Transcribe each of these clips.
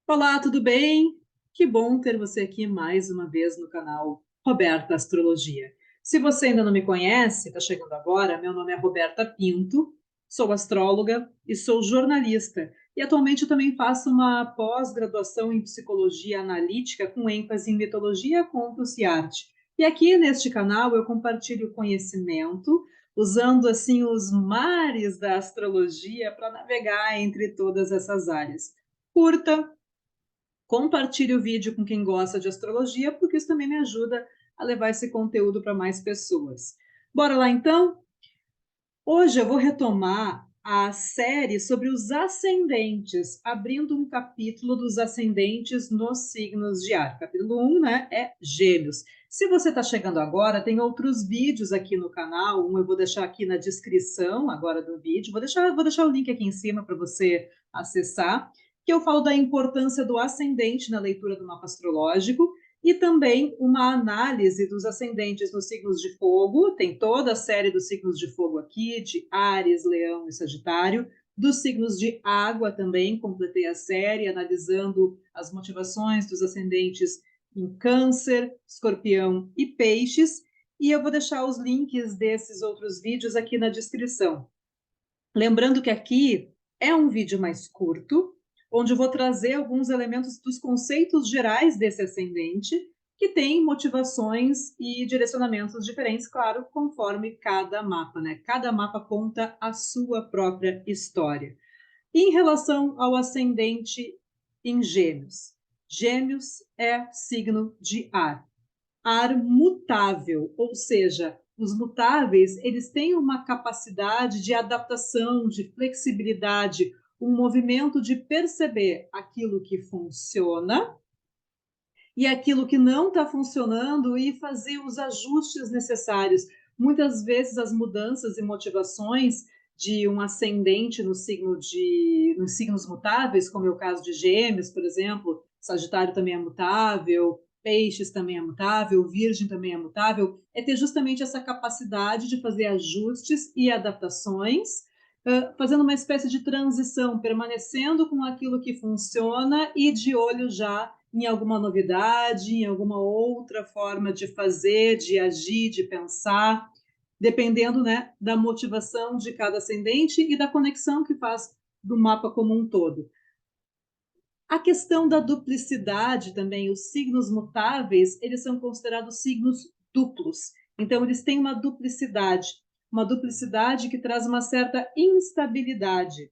Olá, tudo bem? Que bom ter você aqui mais uma vez no canal Roberta Astrologia. Se você ainda não me conhece, está chegando agora, meu nome é Roberta Pinto, sou astróloga e sou jornalista. E atualmente eu também faço uma pós-graduação em psicologia analítica com ênfase em mitologia, contos e arte. E aqui neste canal eu compartilho conhecimento, usando assim os mares da astrologia para navegar entre todas essas áreas. Curta, compartilhe o vídeo com quem gosta de astrologia, porque isso também me ajuda a levar esse conteúdo para mais pessoas. Bora lá então? Hoje eu vou retomar a série sobre os ascendentes, abrindo um capítulo dos ascendentes nos signos de ar. Capítulo 1, né, é Gêmeos. Se você está chegando agora, tem outros vídeos aqui no canal. Um eu vou deixar aqui na descrição agora do vídeo. Vou deixar o link aqui em cima para você acessar, que eu falo da importância do ascendente na leitura do mapa astrológico e também uma análise dos ascendentes nos signos de fogo. Tem toda a série dos signos de fogo aqui, de Áries, Leão e Sagitário. Dos signos de água também, completei a série analisando as motivações dos ascendentes em Câncer, Escorpião e Peixes. E eu vou deixar os links desses outros vídeos aqui na descrição. Lembrando que aqui é um vídeo mais curto, onde eu vou trazer alguns elementos dos conceitos gerais desse ascendente, que tem motivações e direcionamentos diferentes, claro, conforme cada mapa, né? Cada mapa conta a sua própria história. Em relação ao ascendente em Gêmeos, Gêmeos é signo de ar, ar mutável, ou seja, os mutáveis, eles têm uma capacidade de adaptação, de flexibilidade, um movimento de perceber aquilo que funciona e aquilo que não está funcionando e fazer os ajustes necessários. Muitas vezes as mudanças e motivações de um ascendente no signo nos signos mutáveis, como é o caso de Gêmeos, por exemplo, Sagitário também é mutável, Peixes também é mutável, Virgem também é mutável, é ter justamente essa capacidade de fazer ajustes e adaptações, fazendo uma espécie de transição, permanecendo com aquilo que funciona e de olho já em alguma novidade, em alguma outra forma de fazer, de agir, de pensar, dependendo, né, da motivação de cada ascendente e da conexão que faz do mapa como um todo. A questão da duplicidade também, os signos mutáveis, eles são considerados signos duplos. Então, eles têm uma duplicidade que traz uma certa instabilidade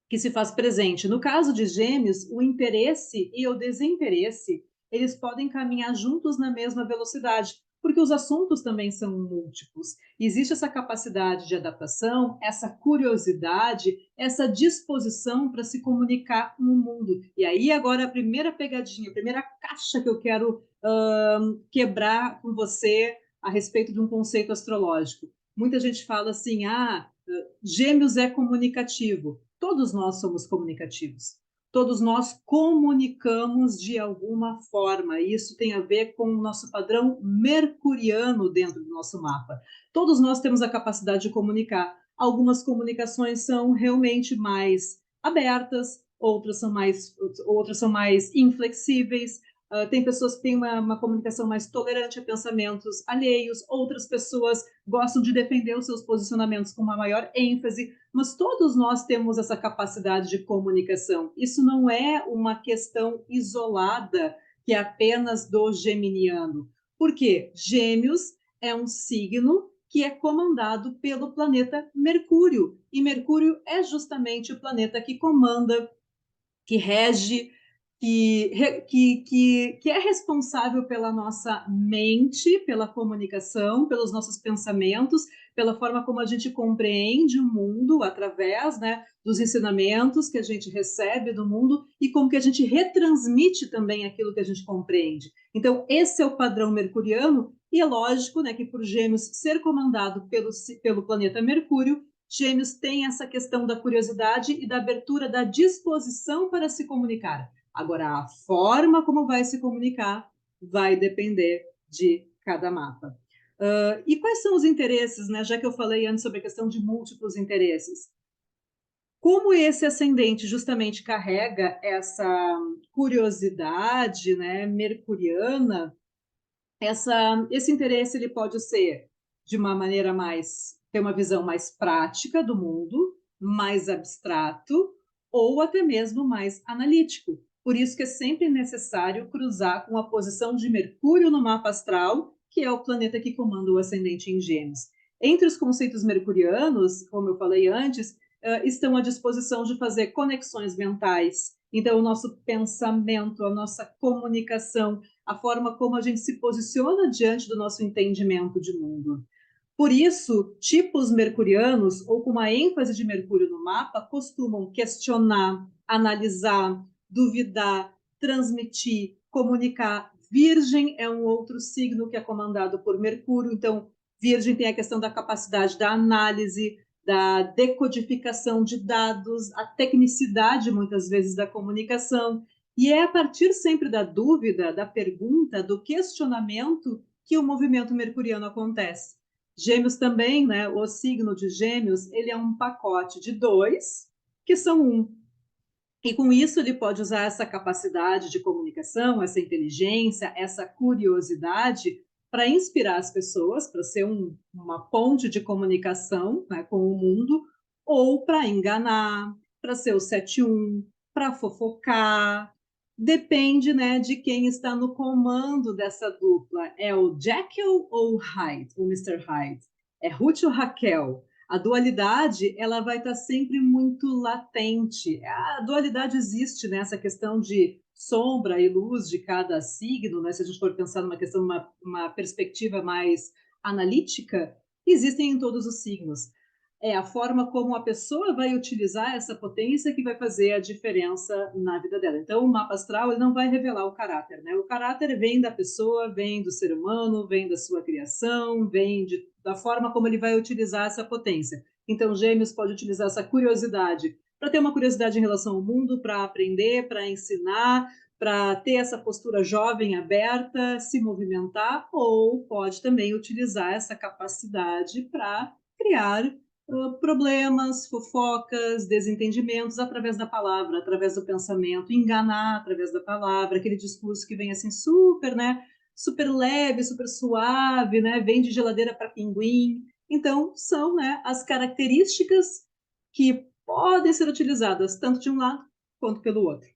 que se faz presente. No caso de Gêmeos, o interesse e o desinteresse, eles podem caminhar juntos na mesma velocidade, porque os assuntos também são múltiplos. Existe essa capacidade de adaptação, essa curiosidade, essa disposição para se comunicar com o mundo. E aí agora a primeira pegadinha, a primeira caixa que eu quero quebrar com você a respeito de um conceito astrológico. Muita gente fala assim, Gêmeos é comunicativo. Todos nós somos comunicativos. Todos nós comunicamos de alguma forma. Isso tem a ver com o nosso padrão mercuriano dentro do nosso mapa. Todos nós temos a capacidade de comunicar. Algumas comunicações são realmente mais abertas, outras são mais inflexíveis. Tem pessoas que têm uma comunicação mais tolerante a pensamentos alheios, outras pessoas gostam de defender os seus posicionamentos com uma maior ênfase, mas todos nós temos essa capacidade de comunicação. Isso não é uma questão isolada que é apenas do geminiano. Por quê? Gêmeos é um signo que é comandado pelo planeta Mercúrio, e Mercúrio é justamente o planeta que comanda, que rege, que é responsável pela nossa mente, pela comunicação, pelos nossos pensamentos, pela forma como a gente compreende o mundo através, né, dos ensinamentos que a gente recebe do mundo e como que a gente retransmite também aquilo que a gente compreende. Então, esse é o padrão mercuriano e é lógico, né, que por Gêmeos ser comandado pelo planeta Mercúrio, Gêmeos tem essa questão da curiosidade e da abertura da disposição para se comunicar. Agora, a forma como vai se comunicar vai depender de cada mapa. E quais são os interesses, né? Já que eu falei antes sobre a questão de múltiplos interesses. Como esse ascendente justamente carrega essa curiosidade, né, mercuriana, esse interesse ele pode ser de uma maneira mais, ter uma visão mais prática do mundo, mais abstrato, ou até mesmo mais analítico. Por isso que é sempre necessário cruzar com a posição de Mercúrio no mapa astral, que é o planeta que comanda o ascendente em Gêmeos. Entre os conceitos mercurianos, como eu falei antes, estão à disposição de fazer conexões mentais. Então, o nosso pensamento, a nossa comunicação, a forma como a gente se posiciona diante do nosso entendimento de mundo. Por isso, tipos mercurianos, ou com uma ênfase de Mercúrio no mapa, costumam questionar, analisar, duvidar, transmitir, comunicar. Virgem é um outro signo que é comandado por Mercúrio, então, Virgem tem a questão da capacidade da análise, da decodificação de dados, a tecnicidade, muitas vezes, da comunicação. E é a partir sempre da dúvida, da pergunta, do questionamento que o movimento mercuriano acontece. Gêmeos também, né? O signo de Gêmeos, ele é um pacote de dois que são um. E com isso ele pode usar essa capacidade de comunicação, essa inteligência, essa curiosidade para inspirar as pessoas, para ser uma ponte de comunicação, né, com o mundo, ou para enganar, para ser o 7-1, para fofocar. Depende, né, de quem está no comando dessa dupla. É o Jekyll ou o Hyde, o Mr. Hyde? É Ruth ou Raquel? A dualidade ela vai estar sempre muito latente. A dualidade existe nessa questão de sombra e luz de cada signo, né? Se a gente for pensar numa questão, uma perspectiva mais analítica, existem em todos os signos. É a forma como a pessoa vai utilizar essa potência que vai fazer a diferença na vida dela. Então, o mapa astral ele não vai revelar o caráter, né? O caráter vem da pessoa, vem do ser humano, vem da sua criação, da forma como ele vai utilizar essa potência. Então, Gêmeos pode utilizar essa curiosidade para ter uma curiosidade em relação ao mundo, para aprender, para ensinar, para ter essa postura jovem, aberta, se movimentar, ou pode também utilizar essa capacidade para criar problemas, fofocas, desentendimentos através da palavra, através do pensamento, enganar através da palavra, aquele discurso que vem assim super, né, super leve, super suave, né, vem de geladeira para pinguim. Então, são, né, as características que podem ser utilizadas tanto de um lado quanto pelo outro.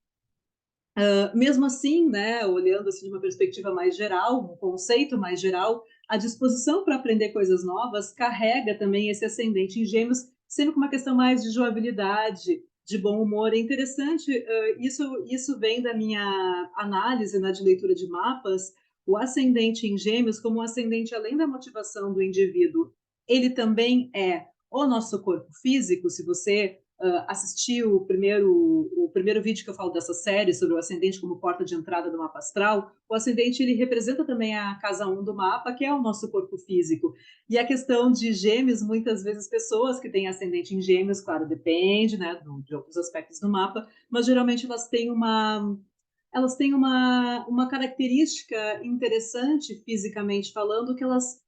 Mesmo assim, né, olhando assim de uma perspectiva mais geral, um conceito mais geral, a disposição para aprender coisas novas carrega também esse ascendente em Gêmeos, sendo com uma questão mais de jovialidade, de bom humor. É interessante, isso vem da minha análise, né, de leitura de mapas, o ascendente em Gêmeos como um ascendente além da motivação do indivíduo, ele também é o nosso corpo físico. Se você assisti o primeiro vídeo que eu falo dessa série sobre o ascendente como porta de entrada do mapa astral, o ascendente ele representa também a casa 1 do mapa, que é o nosso corpo físico. E a questão de Gêmeos, muitas vezes pessoas que têm ascendente em Gêmeos, claro, depende, né, de outros aspectos do mapa, mas geralmente elas têm uma característica interessante fisicamente falando, que elas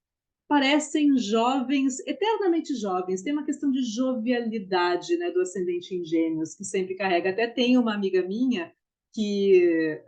parecem jovens, eternamente jovens. Tem uma questão de jovialidade, né, do ascendente em Gêmeos, que sempre carrega. Até tem uma amiga minha que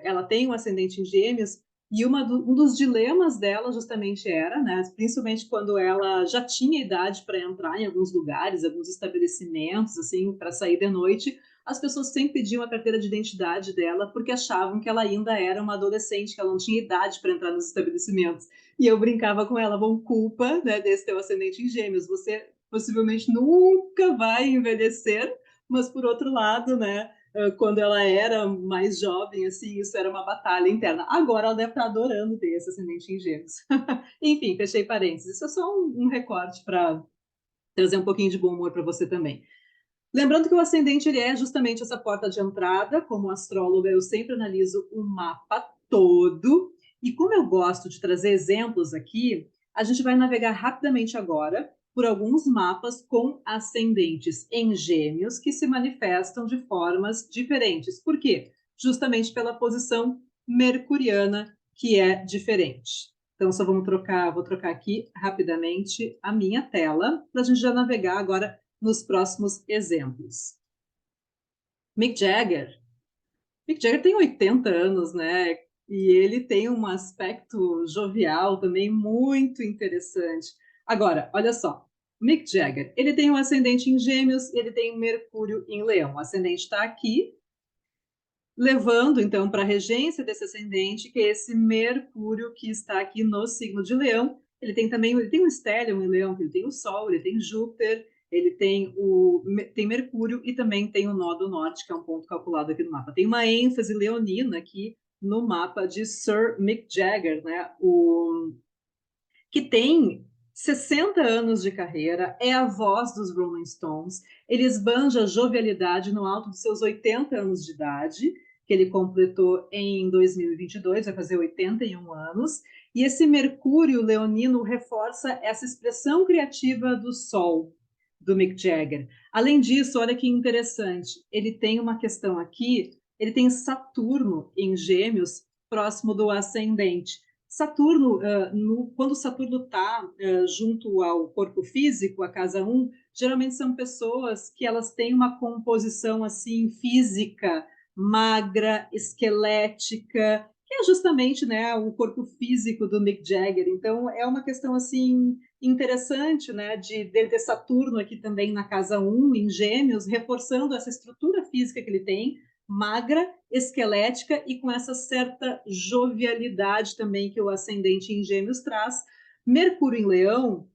ela tem um ascendente em Gêmeos, e um dos dilemas dela justamente era, né, principalmente quando ela já tinha idade para entrar em alguns lugares, alguns estabelecimentos, assim, para sair de noite, as pessoas sempre pediam a carteira de identidade dela porque achavam que ela ainda era uma adolescente, que ela não tinha idade para entrar nos estabelecimentos. E eu brincava com ela, bom, culpa, né, desse teu ascendente em Gêmeos, você possivelmente nunca vai envelhecer, mas por outro lado, né, quando ela era mais jovem, assim, isso era uma batalha interna. Agora ela deve estar adorando ter esse ascendente em Gêmeos. Enfim, fechei parênteses. Isso é só um recorte para trazer um pouquinho de bom humor para você também. Lembrando que o ascendente ele é justamente essa porta de entrada. Como astróloga, eu sempre analiso o mapa todo. E como eu gosto de trazer exemplos aqui, a gente vai navegar rapidamente agora por alguns mapas com ascendentes em Gêmeos que se manifestam de formas diferentes. Por quê? Justamente pela posição mercuriana que é diferente. Então, vou trocar aqui rapidamente a minha tela para a gente já navegar agora nos próximos exemplos. Mick Jagger. Mick Jagger tem 80 anos, né? E ele tem um aspecto jovial também muito interessante. Agora, olha só. Mick Jagger, ele tem um ascendente em Gêmeos, ele tem Mercúrio em Leão. O ascendente está aqui, levando então para a regência desse ascendente, que é esse Mercúrio que está aqui no signo de Leão. Ele tem um stellium em Leão, ele tem o Sol, ele tem Júpiter, ele tem Mercúrio e também tem o nó do norte, que é um ponto calculado aqui no mapa. Tem uma ênfase leonina aqui no mapa de Sir Mick Jagger, né? Que tem 60 anos de carreira, é a voz dos Rolling Stones, ele esbanja a jovialidade no alto dos seus 80 anos de idade, que ele completou em 2022, vai fazer 81 anos, e esse Mercúrio leonino reforça essa expressão criativa do Sol, do Mick Jagger. Além disso, olha que interessante, ele tem uma questão aqui, ele tem Saturno em Gêmeos, próximo do ascendente. Saturno, quando Saturno está junto ao corpo físico, a casa 1, geralmente são pessoas que elas têm uma composição assim física, magra, esquelética, que é justamente, né, o corpo físico do Mick Jagger. Então é uma questão assim interessante, né, dele ter Saturno aqui também na casa 1, em Gêmeos, reforçando essa estrutura física que ele tem, magra, esquelética e com essa certa jovialidade também que o ascendente em Gêmeos traz. Mercúrio em Leão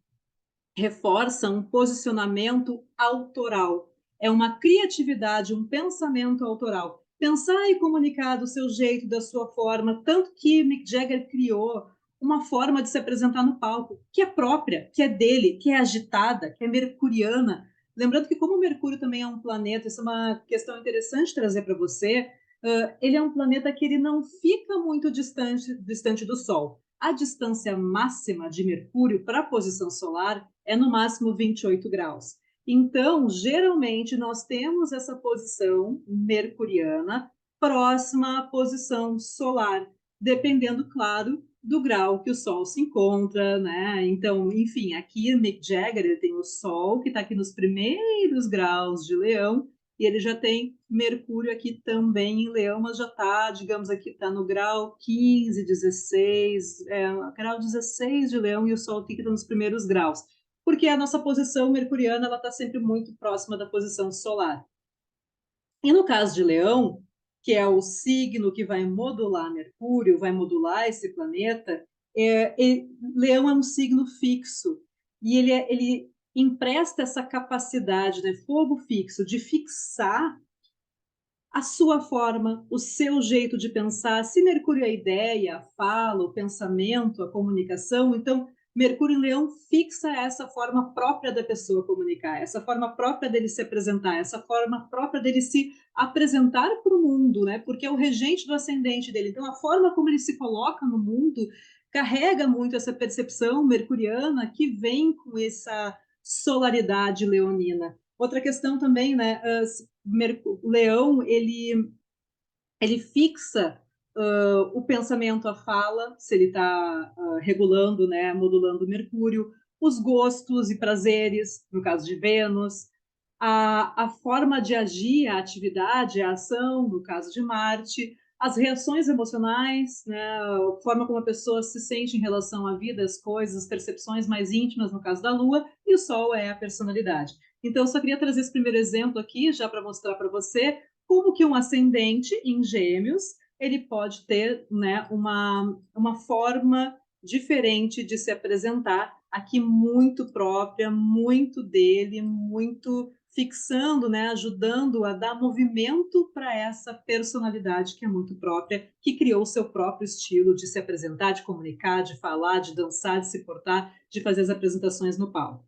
reforça um posicionamento autoral. É uma criatividade, um pensamento autoral. Pensar e comunicar do seu jeito, da sua forma, tanto que Mick Jagger criou uma forma de se apresentar no palco que é própria, que é dele, que é agitada, que é mercuriana. Lembrando que como o Mercúrio também é um planeta, isso é uma questão interessante trazer para você, ele é um planeta que ele não fica muito distante do Sol. A distância máxima de Mercúrio para a posição solar é no máximo 28 graus. Então, geralmente, nós temos essa posição mercuriana próxima à posição solar, dependendo, claro, do grau que o Sol se encontra, né? Então, enfim, aqui Mick Jagger ele tem o Sol, que está aqui nos primeiros graus de Leão, e ele já tem Mercúrio aqui também em Leão, mas já está, digamos aqui, está no grau 15, 16, grau 16 de Leão, e o Sol fica nos primeiros graus, porque a nossa posição mercuriana ela está sempre muito próxima da posição solar. E no caso de Leão, que é o signo que vai modular Mercúrio, vai modular esse planeta, Leão é um signo fixo, e ele empresta essa capacidade, né, fogo fixo, de fixar a sua forma, o seu jeito de pensar. Se Mercúrio é a ideia, a fala, o pensamento, a comunicação, então Mercúrio em Leão fixa essa forma própria da pessoa comunicar, essa forma própria dele se apresentar, essa forma própria dele se apresentar para o mundo, né? Porque é o regente do ascendente dele. Então a forma como ele se coloca no mundo carrega muito essa percepção mercuriana que vem com essa solaridade leonina. Outra questão também, né? O Leão ele fixa o pensamento, a fala, se ele está regulando, né, modulando Mercúrio, os gostos e prazeres, no caso de Vênus, a forma de agir, a atividade, a ação, no caso de Marte, as reações emocionais, né, a forma como a pessoa se sente em relação à vida, às coisas, as percepções mais íntimas, no caso da Lua, e o Sol é a personalidade. Então, eu só queria trazer esse primeiro exemplo aqui, já para mostrar para você como que um ascendente em Gêmeos ele pode ter, né, uma forma diferente de se apresentar, aqui muito própria, muito dele, muito fixando, né, ajudando a dar movimento para essa personalidade que é muito própria, que criou o seu próprio estilo de se apresentar, de comunicar, de falar, de dançar, de se portar, de fazer as apresentações no palco.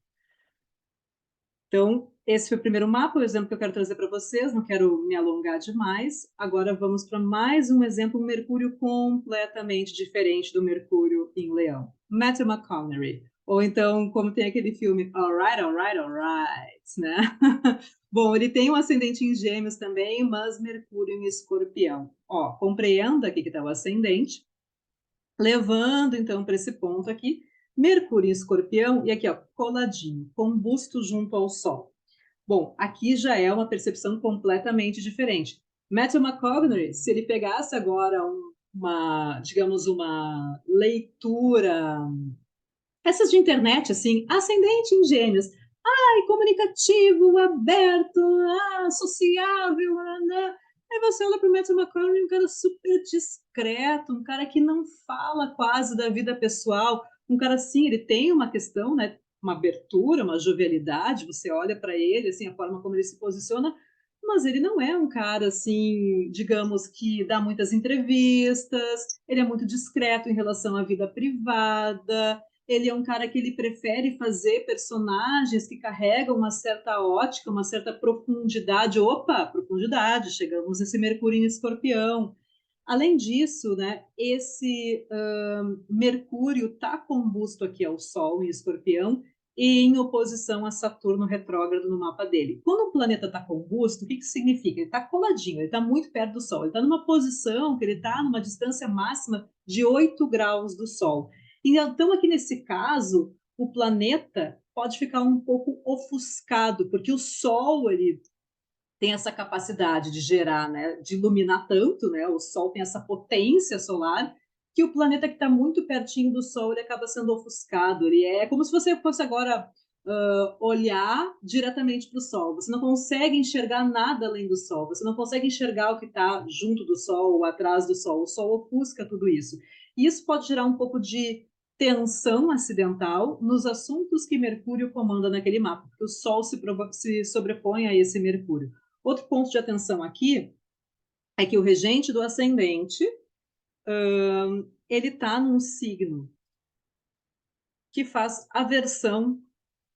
Então, esse foi o primeiro mapa, o exemplo que eu quero trazer para vocês, não quero me alongar demais. Agora vamos para mais um exemplo, um Mercúrio completamente diferente do Mercúrio em Leão. Matthew McConaughey. Ou então, como tem aquele filme Alright, Alright, Alright, né? Bom, ele tem um ascendente em Gêmeos também, mas Mercúrio em Escorpião. Ó, compreenda aqui que está o ascendente, levando então para esse ponto aqui, Mercúrio em Escorpião, e aqui, ó, coladinho, combusto junto ao Sol. Bom, aqui já é uma percepção completamente diferente. Matthew McConaughey, se ele pegasse agora digamos, uma leitura, essas de internet, assim, ascendente em Gêmeos, ai, comunicativo, aberto, sociável, né? Aí você olha para o Matthew McConaughey, um cara super discreto, um cara que não fala quase da vida pessoal, um cara assim, ele tem uma questão, né? Uma abertura, uma jovialidade, você olha para ele, assim, a forma como ele se posiciona, mas ele não é um cara, assim, digamos, que dá muitas entrevistas, ele é muito discreto em relação à vida privada, ele é um cara que ele prefere fazer personagens que carregam uma certa ótica, uma certa profundidade. Opa, profundidade, chegamos nesse Mercúrio em Escorpião. Além disso, né, esse Mercúrio está combusto aqui ao Sol em Escorpião e em oposição a Saturno retrógrado no mapa dele. Quando o planeta está combusto, o que significa? Ele está coladinho, ele está muito perto do Sol, ele está numa posição que ele está numa distância máxima de 8 graus do Sol. Então, aqui nesse caso, o planeta pode ficar um pouco ofuscado, porque o Sol ele tem essa capacidade de gerar, né, de iluminar tanto, né, o Sol tem essa potência solar, que o planeta que está muito pertinho do Sol ele acaba sendo ofuscado. Ele é como se você fosse agora olhar diretamente para o Sol. Você não consegue enxergar nada além do Sol. Você não consegue enxergar o que está junto do Sol ou atrás do Sol. O Sol ofusca tudo isso. E isso pode gerar um pouco de tensão acidental nos assuntos que Mercúrio comanda naquele mapa, porque o Sol se sobrepõe a esse Mercúrio. Outro ponto de atenção aqui é que o regente do ascendente ele está num signo que faz aversão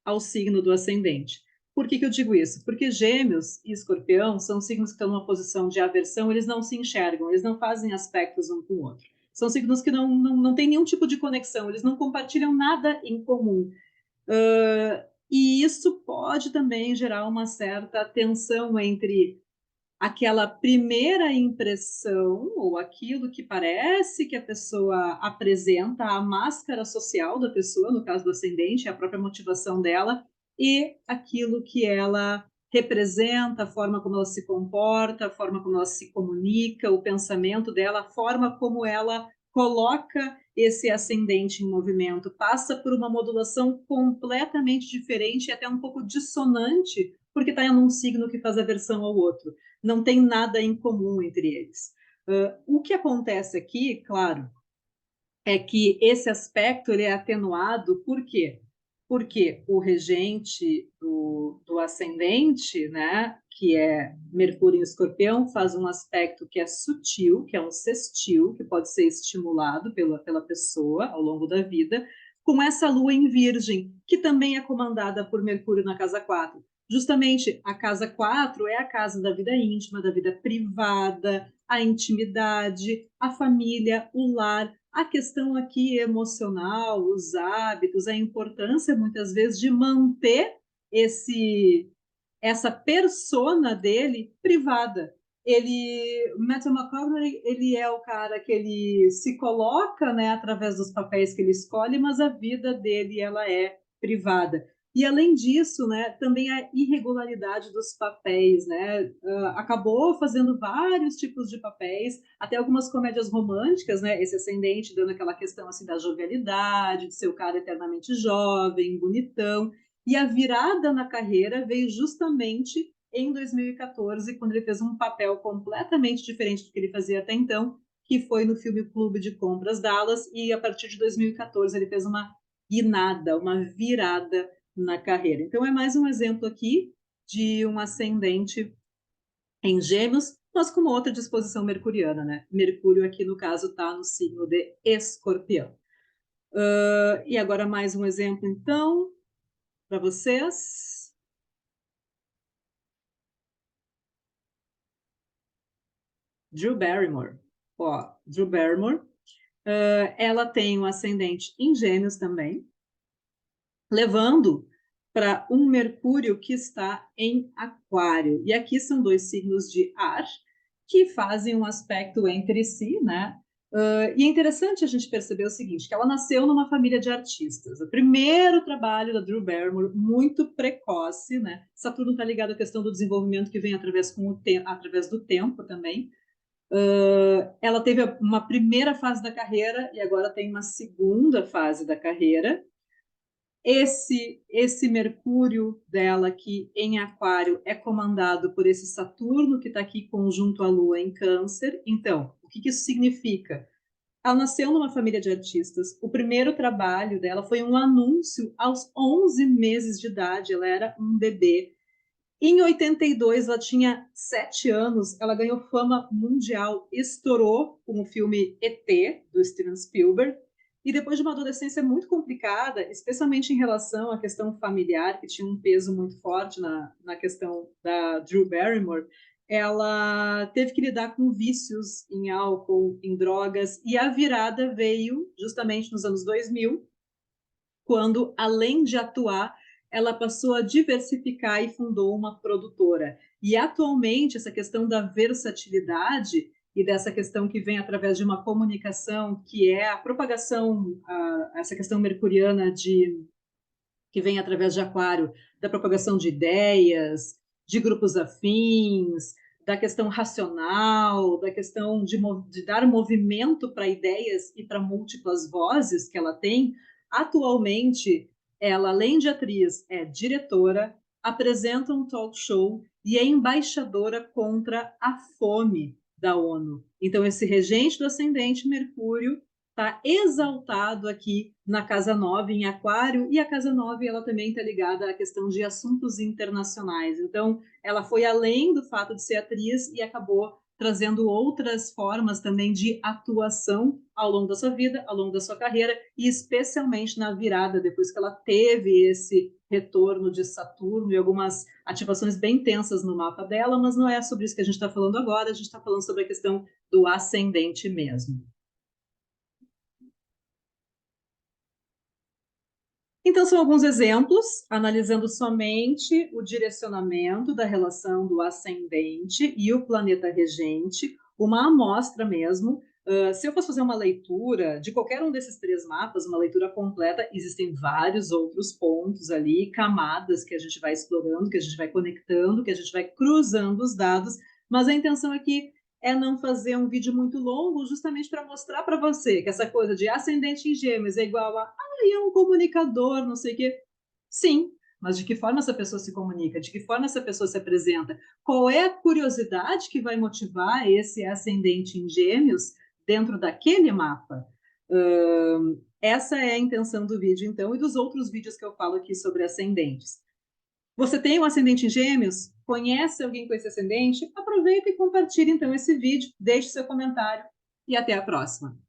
ao signo do ascendente. Por que eu digo isso? Porque Gêmeos e Escorpião são signos que estão numa posição de aversão, eles não se enxergam, eles não fazem aspectos um com o outro. São signos que não têm nenhum tipo de conexão, eles não compartilham nada em comum. E isso pode também gerar uma certa tensão entre aquela primeira impressão ou aquilo que parece que a pessoa apresenta, a máscara social da pessoa, no caso do ascendente, a própria motivação dela, e aquilo que ela representa, a forma como ela se comporta, a forma como ela se comunica, o pensamento dela, a forma como ela coloca esse ascendente em movimento, passa por uma modulação completamente diferente e até um pouco dissonante, porque está em um signo que faz aversão ao outro, não tem nada em comum entre eles. O que acontece aqui, claro, é que esse aspecto ele é atenuado, por quê? Porque o regente do ascendente, né, que é Mercúrio em Escorpião, faz um aspecto que é sutil, que é um sextil, que pode ser estimulado pela pessoa ao longo da vida, com essa lua em Virgem, que também é comandada por Mercúrio na casa 4. Justamente a casa 4 é a casa da vida íntima, da vida privada, a intimidade, a família, o lar, a questão aqui emocional, os hábitos, a importância muitas vezes de manter essa persona dele privada. Matthew McConaughey, ele é o cara que ele se coloca, né, através dos papéis que ele escolhe, mas a vida dele ela é privada. E além disso, né, também a irregularidade dos papéis, né, acabou fazendo vários tipos de papéis, até algumas comédias românticas, né, esse ascendente dando aquela questão assim da jovialidade, de ser o cara eternamente jovem, bonitão. E a virada na carreira veio justamente em 2014, quando ele fez um papel completamente diferente do que ele fazia até então, que foi no filme Clube de Compras Dallas, e a partir de 2014 ele fez uma guinada, uma virada na carreira. Então é mais um exemplo aqui de um ascendente em Gêmeos, mas com uma outra disposição mercuriana, né? Mercúrio aqui no caso está no signo de Escorpião. E agora mais um exemplo então para vocês. Drew Barrymore. Ó, Drew Barrymore, ela tem um ascendente em Gêmeos também, levando para um Mercúrio que está em Aquário. E aqui são dois signos de ar que fazem um aspecto entre si, né? E é interessante a gente perceber o seguinte, que ela nasceu numa família de artistas. O primeiro trabalho da Drew Barrymore, muito precoce, né? Saturno está ligado à questão do desenvolvimento que vem através do tempo também. Ela teve uma primeira fase da carreira e agora tem uma segunda fase da carreira. Esse Mercúrio dela aqui em Aquário é comandado por esse Saturno que está aqui conjunto à Lua em Câncer. Então, o que isso significa? Ela nasceu numa família de artistas. O primeiro trabalho dela foi um anúncio aos 11 meses de idade. Ela era um bebê. Em 82, ela tinha 7 anos. Ela ganhou fama mundial, estourou com o filme E.T., do Steven Spielberg. E depois de uma adolescência muito complicada, especialmente em relação à questão familiar, que tinha um peso muito forte na questão da Drew Barrymore, ela teve que lidar com vícios em álcool, em drogas, e a virada veio justamente nos anos 2000, quando, além de atuar, ela passou a diversificar e fundou uma produtora. E atualmente, essa questão da versatilidade e dessa questão que vem através de uma comunicação, que é a propagação, essa questão mercuriana que vem através de Aquário, da propagação de ideias, de grupos afins, da questão racional, da questão de dar movimento para ideias e para múltiplas vozes que ela tem. Atualmente, ela, além de atriz, é diretora, apresenta um talk show e é embaixadora contra a fome da ONU. Então, esse regente do ascendente Mercúrio está exaltado aqui na Casa 9, em Aquário, e a Casa 9 ela também está ligada à questão de assuntos internacionais. Então, ela foi além do fato de ser atriz e acabou trazendo outras formas também de atuação ao longo da sua vida, ao longo da sua carreira, e especialmente na virada, depois que ela teve esse retorno de Saturno e algumas ativações bem tensas no mapa dela, mas não é sobre isso que a gente está falando agora, a gente está falando sobre a questão do ascendente mesmo. Então, são alguns exemplos, analisando somente o direcionamento da relação do ascendente e o planeta regente, uma amostra mesmo. Se eu fosse fazer uma leitura de qualquer um desses três mapas, uma leitura completa, existem vários outros pontos ali, camadas que a gente vai explorando, que a gente vai conectando, que a gente vai cruzando os dados, mas a intenção aqui é não fazer um vídeo muito longo, justamente para mostrar para você que essa coisa de ascendente em gêmeos é igual a e é um comunicador, não sei o quê. Sim, mas de que forma essa pessoa se comunica? De que forma essa pessoa se apresenta? Qual é a curiosidade que vai motivar esse ascendente em gêmeos dentro daquele mapa? Essa é a intenção do vídeo, então, e dos outros vídeos que eu falo aqui sobre ascendentes. Você tem um ascendente em gêmeos? Conhece alguém com esse ascendente? Aproveita e compartilhe, então, esse vídeo, deixe seu comentário e até a próxima.